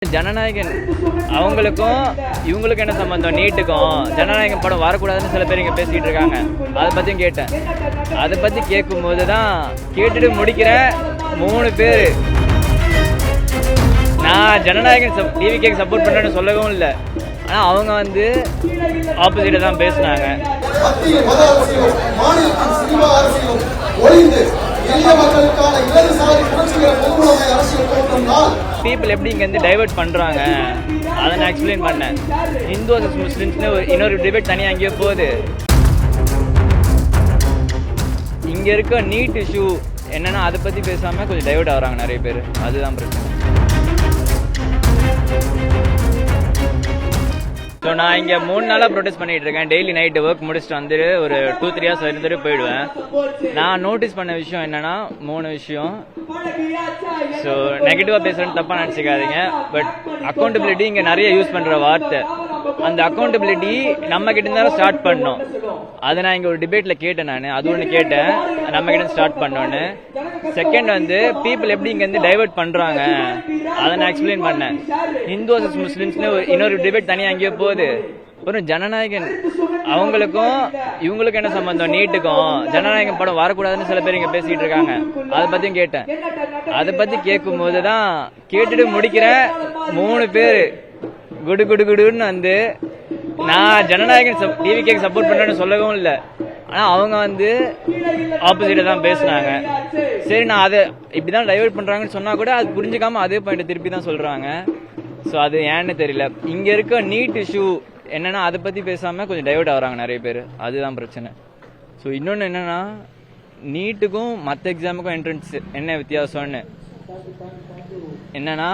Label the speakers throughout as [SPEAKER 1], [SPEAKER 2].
[SPEAKER 1] ஜனநாயகன் அவங்களுக்கும் இவங்களுக்கும் என்ன சம்பந்தம்? நீட்டுக்கும் ஜனநாயகன் படம் வரக்கூடாதுன்னு சில பேர் இங்கே பேசிக்கிட்டு இருக்காங்க. அதை பற்றியும் கேட்டேன். அதை பற்றி கேட்கும்போது தான் கேட்டுட்டு முடிக்கிற 3 பேர் நான் ஜனநாயகன் டிவிகேக்கு சப்போர்ட் பண்ணுறேன்னு சொல்லவும் இல்லை. ஆனால் அவங்க வந்து ஆப்போசிட்டாக தான் பேசினாங்க. பீப்புள் எப்படி இங்கேருந்து டைவர்ட் பண்ணுறாங்க அதை நான் எக்ஸ்பிளைன் பண்ணேன். இந்து வர்சஸ் முஸ்லிம்ஸ்னு இன்னொரு டிபேட் தனியாக அங்கேயே போகுது. இங்கே இருக்க நீட் இஷ்யூ என்னென்னா அதை பற்றி பேசாமல் கொஞ்சம் டைவர்ட் ஆகிறாங்க நிறைய பேர். அதுதான் பிரச்சனை. ஸோ நான் இங்கே 3 நாளாக ப்ரொடெஸ்ட் பண்ணிகிட்டு இருக்கேன். டெய்லி நைட்டு ஒர்க் முடிச்சுட்டு வந்துட்டு ஒரு 2-3 ஹவர்ஸ் இருந்துட்டு போயிடுவேன். நான் நோட்டீஸ் பண்ண விஷயம் என்னென்னா 3 விஷயம். ஸோ நெகட்டிவாக பேசுகிறேன்னு தப்பாக நினச்சிக்காதீங்க. பட் அக்கௌண்டபிலிட்டி இங்கே நிறைய யூஸ் பண்ணுற வார்த்தை. அந்த அக்கௌண்டபிலிட்டி நம்ம கிட்ட இருந்தாலும் ஸ்டார்ட் பண்ணோம். அதை நான் இங்கே ஒரு டிபேட்டில் கேட்டேன். நான் அது ஒன்று கேட்டேன், நம்ம கிட்ட ஸ்டார்ட் பண்ணோன்னு. செகண்ட் வந்து பீப்புள் எப்படி இங்கேருந்து டைவர்ட் பண்ணுறாங்க அதை நான் எக்ஸ்பிளைன் பண்ணேன். இந்து வர்சஸ் முஸ்லிம்ஸ்னு இன்னொரு டிபேட் தனியாக அங்கேயே போகுது. அப்புறம் ஜனநாயகன் அவங்களுக்கும் இவங்களுக்கும் என்ன சம்பந்தம்? நீட்டுக்கும் ஜனநாயகன் படம் வரக்கூடாதுன்னு சில பேர் இங்கே பேசிக்கிட்டு இருக்காங்க. அதை பற்றியும் கேட்டேன். அதை பற்றி கேட்கும்போது தான் கேட்டுட்டு முடிக்கிற 3 பேர் குடு குடு குடுன்னு வந்து நான் ஜனநாயகன் டிவிகேக்கு சப்போர்ட் பண்ணுறேன்னு சொல்லவும் இல்லை. ஆனால் அவங்க வந்து ஆப்போசிட்டாக தான் பேசினாங்க. சரி, நான் அதை இப்படி தான் டைவர்ட் பண்ணுறாங்கன்னு சொன்னால் கூட அது புரிஞ்சுக்காமல் அதே பாயிண்ட் திருப்பி தான் சொல்கிறாங்க. ஸோ அது ஏன்னு தெரியல. இங்கே இருக்க நீட் இஷ்யூ என்னென்னா அதை பற்றி பேசாமல் கொஞ்சம் டைவர்ட் ஆகிறாங்க நிறைய பேர். அதுதான் பிரச்சனை. ஸோ இன்னொன்று என்னென்னா, நீட்டுக்கும் மற்ற எக்ஸாமுக்கும் என்ட்ரன்ஸ் என்ன வித்தியாசம்னு என்னன்னா,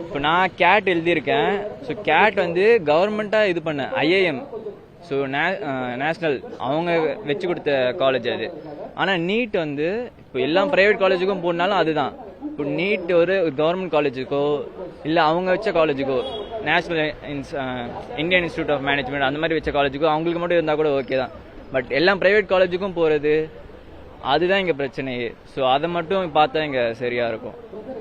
[SPEAKER 1] இப்போ நான் கேட் எழுதியிருக்கேன். ஸோ கேட் வந்து கவர்மெண்ட்டாக இது பண்ண ஐஏஎம், ஸோ நேஷ்னல் அவங்க வச்சு கொடுத்த காலேஜ் அது. ஆனால் நீட் வந்து இப்போ எல்லாம் ப்ரைவேட் காலேஜுக்கும் போனாலும் அதுதான். இப்போ நீட் ஒரு கவர்மெண்ட் காலேஜுக்கோ இல்லை அவங்க வச்ச காலேஜுக்கோ, national Indian institute of management அந்த மாதிரி வச்ச காலேஜுக்கோ அவங்களுக்கு மட்டும் இருந்தால் கூட ஓகே தான். பட் எல்லாம் ப்ரைவேட் காலேஜுக்கும் போகிறது அதுதான் இங்கே பிரச்சனையே. ஸோ அதை மட்டும் பார்த்தா இங்கே சரியாக இருக்கும்.